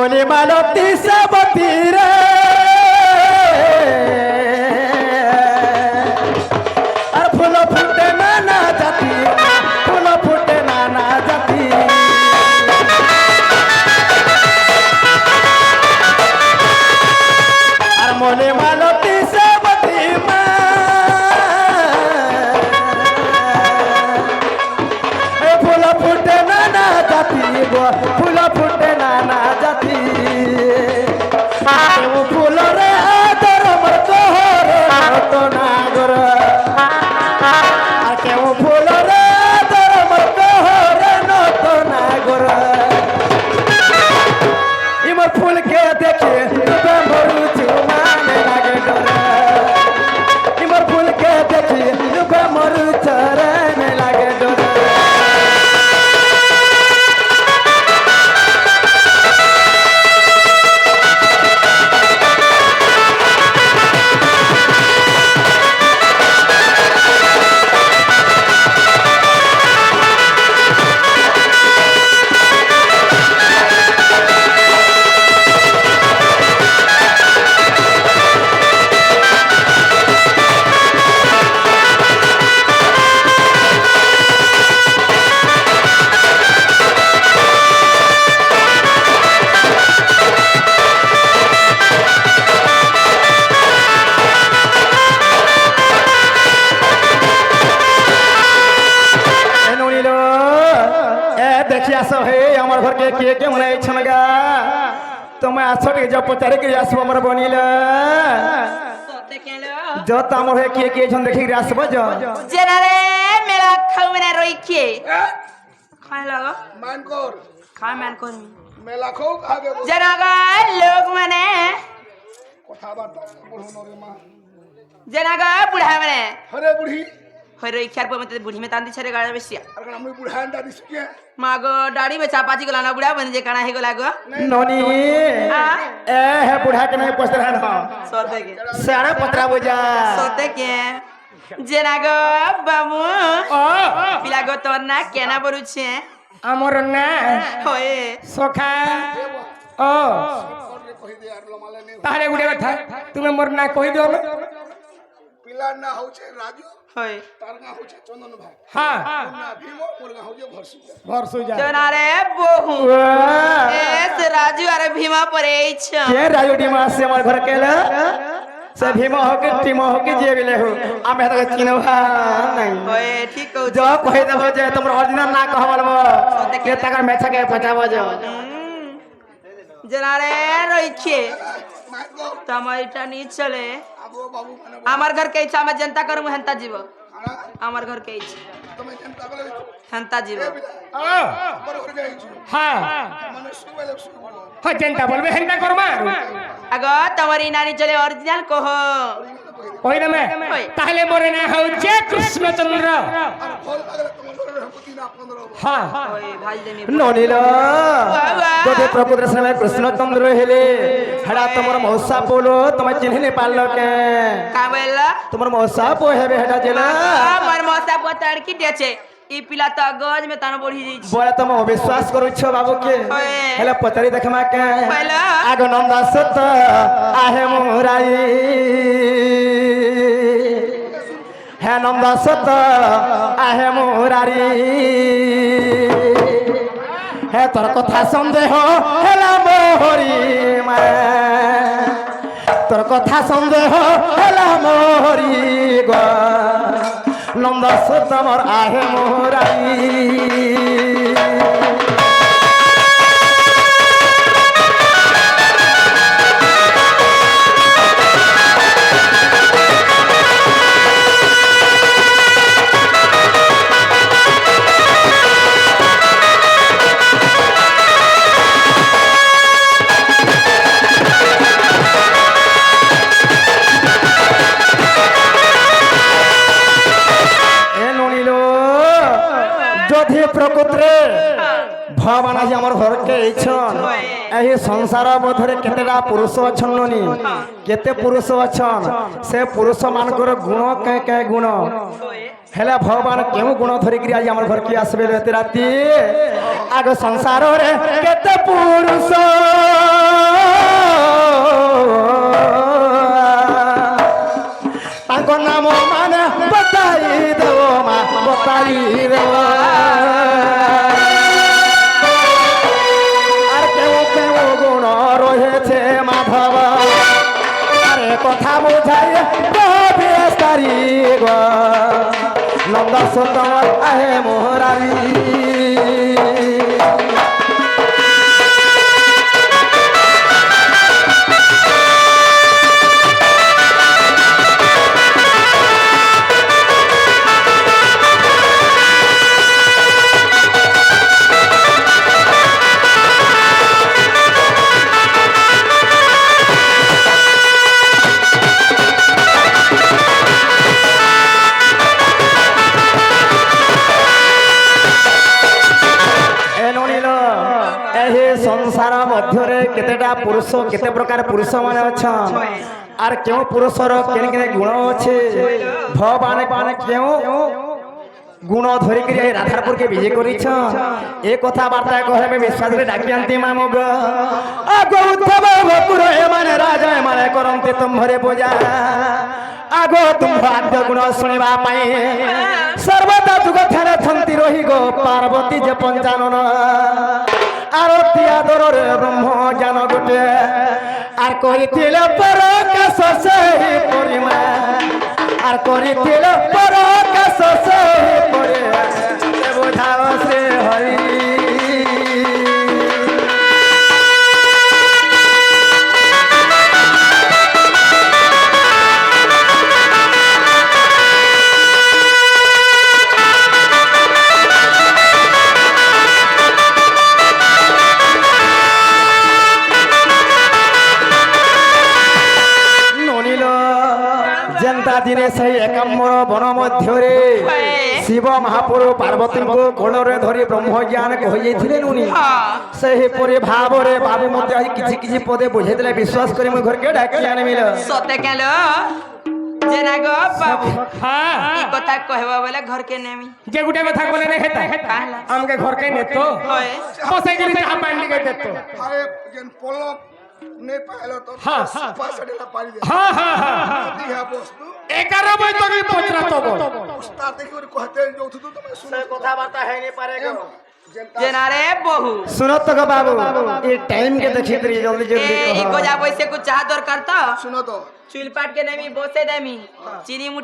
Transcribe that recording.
মনে মালতী সাবতী রে আর ফুল ফুটে নানা জাতি ফুল ফুটে নানা জাতি আর মনে মালতী সাবতী মা ফুল ফুটে নানা জাতি গো ফুল ফুটে নানা জাতি ফুল রে আদর মর তোরে তো নাগর আর কেউ ফুল রে আদর মর তোরে তো নাগর ইমর ফুল কে দেখে তো মরু চুমানে লাগে ডর ইমর ফুল কে দেখে তো মরু চরনে লাগে ডর के मने छनगा तुम आसो के जब पचारे के आसबो हमर बनिल सोते केलो जो तामर है के छन देखि रे आसबो जो जेना रे मेरा खाऊ में रोई के खाए लगो मान कर खाए मान कर मेला खो आगे जेना गा लोग माने কথা বার্তা বলুন রে মা जेना गा बुढ़ा माने हरे बुढ़ी होय रोई खार पर मते बुढ़ी में तांदी छरे गाड़ा बेसिया अगर हम बुढ़ान दादी सुके मागो दाढ़ी में चापाची गला ना बुढ़ा बन जे काना हे गला गो नोनी ए है बुढ़ा के नहीं पसरन हो सोते के सारा पतरा बुझा सोते के जेना गो बाबू पिला गो तोर ना केना बरु छे हमर ना होय सोखा ओ कहि दे यार लमाले ने तारे गुडे कथा तुमे मोर ना कहि दो पिला ना होचे राजू होय तार ना होचे चंदन भाई हां ना भीमो मोर ना होजे भरसु जा जेना रे बहु ए से राजू अरे भीमा परे छ के राजू टीमा से हमर घर केला से भीमा हो के टीमा हो के जे बिले हो आमे त चिनवा नहीं होय ठीक कहू जो कहि देबो जे तुमर ओरिजिनल ना कहबलबो के तकर मेछा के पचाबो जो जेना रे रोई के मान गो टमाटा नी चले आबो बाबू माने हमार घर के इच्छा में जनता करू हंता जीव खाना हमार घर के इच्छा તમે કેમ પાગલ છો हंता जीव બરોબર જાય છો हां મને શું બોલે શું બોલો हो जनता बोलबे हेंता करबा अगो तमरी नानी चले ओरिजिनल कहो কই না মে তাহলে মোরে না হচ্ছে কৃষ্ণচন্দ্র ফল পাগল তোমার রঘুপতি না 15 हां ओए भाई दे मी ননিল যদি প্রকৃত নামে কৃষ্ণচন্দ্র হেলে হেডা তোমার মৌসা বলো তুমি চিনহি নে পারলো के का बोलला তোমার মৌসা পো হেবে হেডা জেলা हमर मौसा पतड़ की देछे ई पिला त गज में तान बढ़ी जाई छी बोले तुम विश्वास करू छ बाबू के ओए हेले पतरी देखमा के पहला आगो नंदा सत आहे मोराई है नंदा सत आहे मोरारी है तोर कथा संदेह हेला मोहरी माय तोर कथा संदेह हेला मोहरी गो नंदा सत मोर आहे मोराई प्रकृतरे भगवान आज आम घर के यही संसार मध्य केतेटा पुरुष अच्छी केते पुरुष अच्छन से पुरुष मानकर गुण के गुण हेला भगवान केउ गुण धरिक आज आम घर के आसबे राति आग संसार रे केते पुरुष ତାଙ୍କ ନାମ ମାନେ ବତାଇ ଦେବ ମା ବତାଇ ଦେବ আর কেউ কেউ গুণ রয়েছে মাধব আরে কথা বোঝাই বিস্তারি গো নন্দ সুতম আহে মোহরারি সংসার মধ্যে কেতেটা পুরুষ কেতে প্রকার পুরুষ মানে অছন আর কেউ পুরুষর কেন কেন গুণ আছে ভগবান কেউ গুণ ধরিকি রাধারপুরকে বিজে করেছ এ কথাবার্তা কহে বিশ্বাসে ডাকি আনতি মামুগ আগো উদ্ধব বকুর এমানে রাজা এমানে করন্তে তুমরে পূজা আগো তুম ভাগ্য গুণ শুনিবা পাই সর্বদা যুগ ধ্যান থন্তি রহি গো পার্বতী যে পঞ্চানন আরতি আদরের ব্রহ্ম জ্ঞান গোটে আর করিছিল পরকাশ সেই পরিমা আর করিছিল পরকাশ সেই পরিমা বোঝাও শ্রী হরি দিনে সেই একাম্বর বন মধ্যে শিব মহাপুরু পার্বতী কোଳରେ ধরি ব্রহ্মজ্ঞান কহিଯାଇଥିଲେ নুনি সেহিপরি ভাବରେ বাবু মধ্যে আজ কিছু কিছু পদে বুঝাই দেলে বিশ্বাস করে মুই ঘরকে ডাকি আনিমিল সতে কেন যে না গো বাবু কি কথা কহবা বলে ঘর কে নেমি যে গুটে কথা বলে রে হেতা কাহলা আমকে ঘর কে নেতো হয় বসাই গলি চাহা পানি কে দেতো আরে যেন পলক নে পাইলো তো হ্যাঁ, পাশাটা পারি দে হ্যাঁ হ্যাঁ হ্যাঁ দিহা বস্তু 11 বই তো কি পচরা তো উস্তাদ দেখি ওর কহতে যৌথ তো তুমি শুনে কথাবার্তা হয়নি পারে গো যে না রে বহু सुनो तो गो बाबू ये टाइम के देखी तरी जल्दी जल्दी ए कहो इको जा बइसे कुछ चाह दरकार तो শুনো তো चुल पाट के नेमी बोसे देमी चीनी मुठे